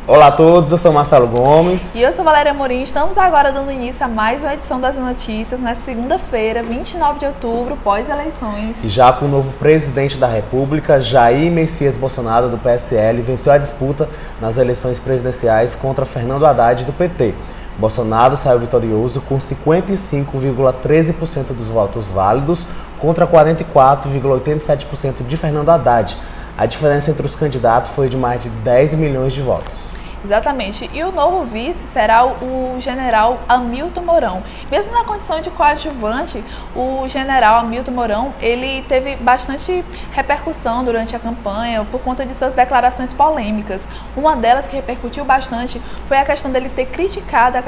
Olá a todos, eu sou Marcelo Gomes. E eu sou Valéria Amorim. Estamos agora dando início a mais uma edição das notícias na segunda-feira, 29 de outubro, pós-eleições. E já com o novo presidente da República, Jair Messias Bolsonaro, do PSL, venceu a disputa nas eleições presidenciais contra Fernando Haddad, do PT. Bolsonaro saiu vitorioso com 55,13% dos votos válidos contra 44,87% de Fernando Haddad. A diferença entre os candidatos foi de mais de 10 milhões de votos. Exatamente. E o novo vice será o general Hamilton Mourão. Mesmo na condição de coadjuvante, o general Hamilton Mourão, ele teve bastante repercussão durante a campanha por conta de suas declarações polêmicas. Uma delas que repercutiu bastante foi a questão dele ter criticado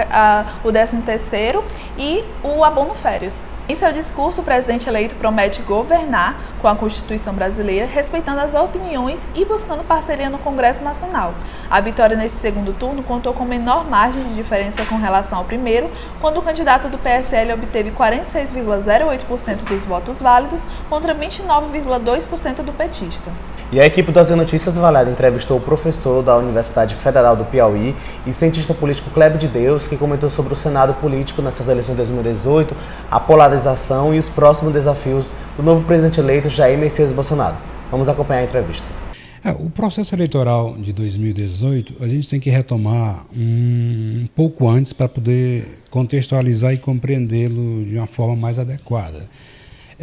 o 13º e o abono férias. Em seu discurso, o presidente eleito promete governar com a Constituição brasileira, respeitando as opiniões e buscando parceria no Congresso Nacional. A vitória neste segundo turno contou com menor margem de diferença com relação ao primeiro, quando o candidato do PSL obteve 46,08% dos votos válidos contra 29,2% do petista. E a equipe do AZ Notícias, Valéria, entrevistou o professor da Universidade Federal do Piauí e cientista político Kleber de Deus, que comentou sobre o cenário político nessas eleições de 2018, a polarização e os próximos desafios do novo presidente eleito, Jair Messias Bolsonaro. Vamos acompanhar a entrevista. O processo eleitoral de 2018, a gente tem que retomar um pouco antes para poder contextualizar e compreendê-lo de uma forma mais adequada.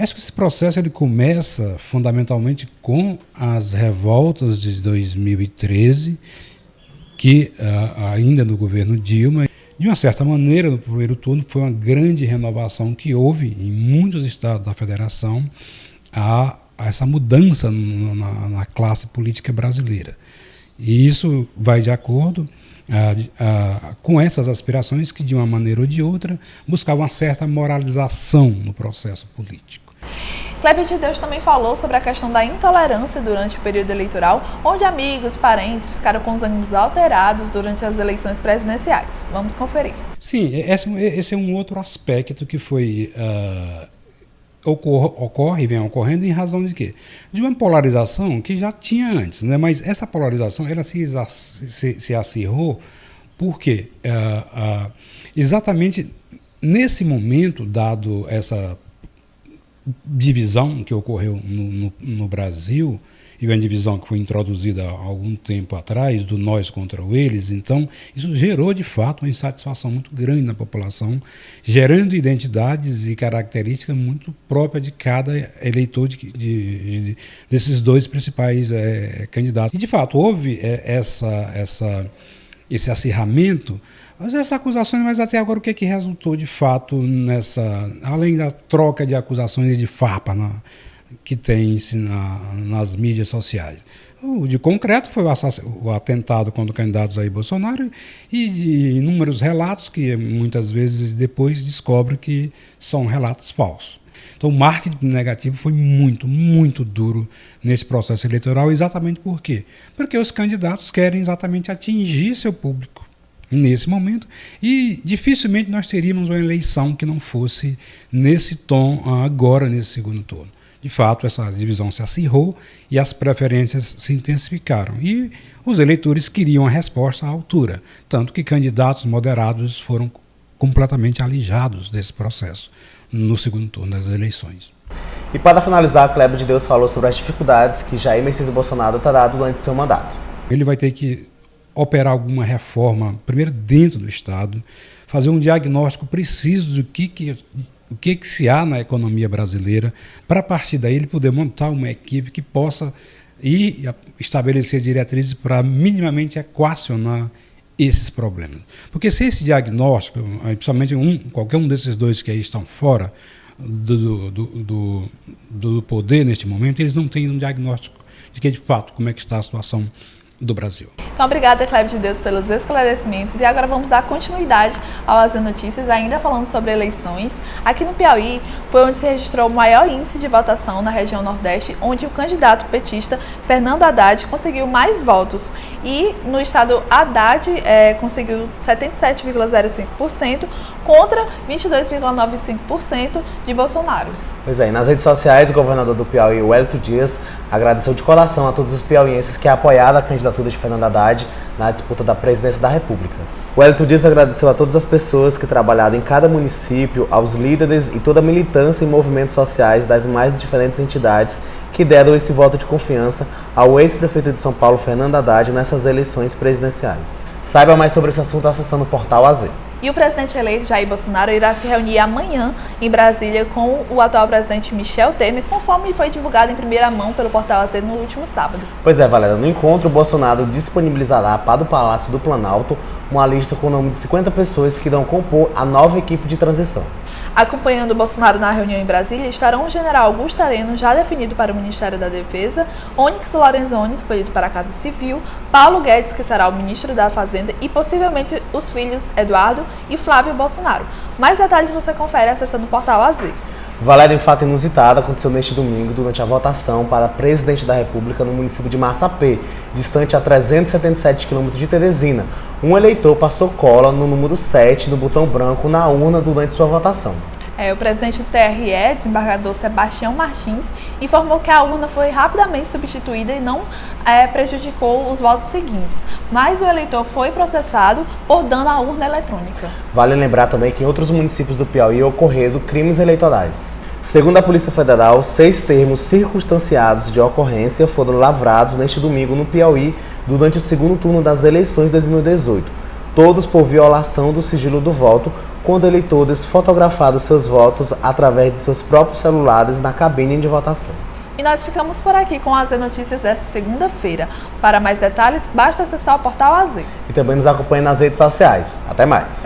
Acho que esse processo ele começa fundamentalmente com as revoltas de 2013, que ainda no governo Dilma, de uma certa maneira, no primeiro turno, foi uma grande renovação que houve em muitos estados da federação a essa mudança na classe política brasileira. E isso vai de acordo com essas aspirações que, de uma maneira ou de outra, buscavam uma certa moralização no processo político. Kleber de Deus também falou sobre a questão da intolerância durante o período eleitoral, onde amigos, parentes ficaram com os ânimos alterados durante as eleições presidenciais. Vamos conferir. Sim, esse é um outro aspecto que foi ocorre e vem ocorrendo em razão de quê? De uma polarização que já tinha antes, né? Mas essa polarização ela se acirrou porque exatamente nesse momento, dado essa divisão que ocorreu no Brasil, e uma divisão que foi introduzida há algum tempo atrás, do nós contra o eles, então isso gerou de fato uma insatisfação muito grande na população, gerando identidades e características muito próprias de cada eleitor desses dois principais candidatos. E de fato houve esse acirramento, essas acusações, mas até agora o que resultou de fato além da troca de acusações e de farpa que tem-se nas mídias sociais. O de concreto foi o atentado contra o candidato Jair Bolsonaro e de inúmeros relatos que muitas vezes depois descobre que são relatos falsos. Então o marketing negativo foi muito, muito duro nesse processo eleitoral, exatamente por quê? Porque os candidatos querem exatamente atingir seu público nesse momento e dificilmente nós teríamos uma eleição que não fosse nesse tom agora, nesse segundo turno. De fato, essa divisão se acirrou e as preferências se intensificaram. E os eleitores queriam a resposta à altura, tanto que candidatos moderados foram completamente alijados desse processo no segundo turno das eleições. E para finalizar, Kleber de Deus falou sobre as dificuldades que Jair Messias Bolsonaro terá durante seu mandato. Ele vai ter que operar alguma reforma, primeiro dentro do Estado, fazer um diagnóstico preciso do que se há na economia brasileira, para a partir daí ele poder montar uma equipe que possa estabelecer diretrizes para minimamente equacionar esses problemas. Porque se esse diagnóstico, principalmente qualquer um desses dois que aí estão fora do poder neste momento, eles não têm um diagnóstico de que de fato como é que está a situação do Brasil. Então, obrigada, Kleber de Deus, pelos esclarecimentos. E agora vamos dar continuidade ao AZ Notícias, ainda falando sobre eleições. Aqui no Piauí foi onde se registrou o maior índice de votação na região Nordeste, onde o candidato petista Fernando Haddad conseguiu mais votos. E no estado, Haddad conseguiu 77,05% contra 22,95% de Bolsonaro. Pois é, e nas redes sociais, o governador do Piauí, Wellington Dias, agradeceu de coração a todos os piauienses que apoiaram a candidatura de Fernando Haddad na disputa da presidência da República. O Wellington Dias agradeceu a todas as pessoas que trabalharam em cada município, aos líderes e toda a militância e movimentos sociais das mais diferentes entidades que deram esse voto de confiança ao ex-prefeito de São Paulo, Fernando Haddad, nessas eleições presidenciais. Saiba mais sobre esse assunto acessando o portal AZ. E o presidente eleito Jair Bolsonaro irá se reunir amanhã em Brasília com o atual presidente Michel Temer, conforme foi divulgado em primeira mão pelo portal AZ no último sábado. Pois é, Valéria, no encontro, o Bolsonaro disponibilizará para o Palácio do Planalto uma lista com o nome de 50 pessoas que irão compor a nova equipe de transição. Acompanhando o Bolsonaro na reunião em Brasília estarão o general Augusto Heleno, já definido para o Ministério da Defesa, Onyx Lorenzoni, escolhido para a Casa Civil, Paulo Guedes, que será o ministro da Fazenda, e possivelmente os filhos Eduardo e Flávio Bolsonaro. Mais detalhes você confere acessando o portal AZ. Valéria, em fato inusitado, aconteceu neste domingo durante a votação para presidente da República no município de Massapê, distante a 377 km de Teresina. Um eleitor passou cola no número 7 do botão branco na urna durante sua votação. O presidente do TRE, desembargador Sebastião Martins, informou que a urna foi rapidamente substituída e não prejudicou os votos seguintes, mas o eleitor foi processado por dano à urna eletrônica. Vale lembrar também que em outros municípios do Piauí ocorreram crimes eleitorais. Segundo a Polícia Federal, 6 termos circunstanciados de ocorrência foram lavrados neste domingo no Piauí durante o segundo turno das eleições de 2018, todos por violação do sigilo do voto, quando eleitores fotografaram seus votos através de seus próprios celulares na cabine de votação. E nós ficamos por aqui com as notícias desta segunda-feira. Para mais detalhes, basta acessar o portal AZ. E também nos acompanhe nas redes sociais. Até mais!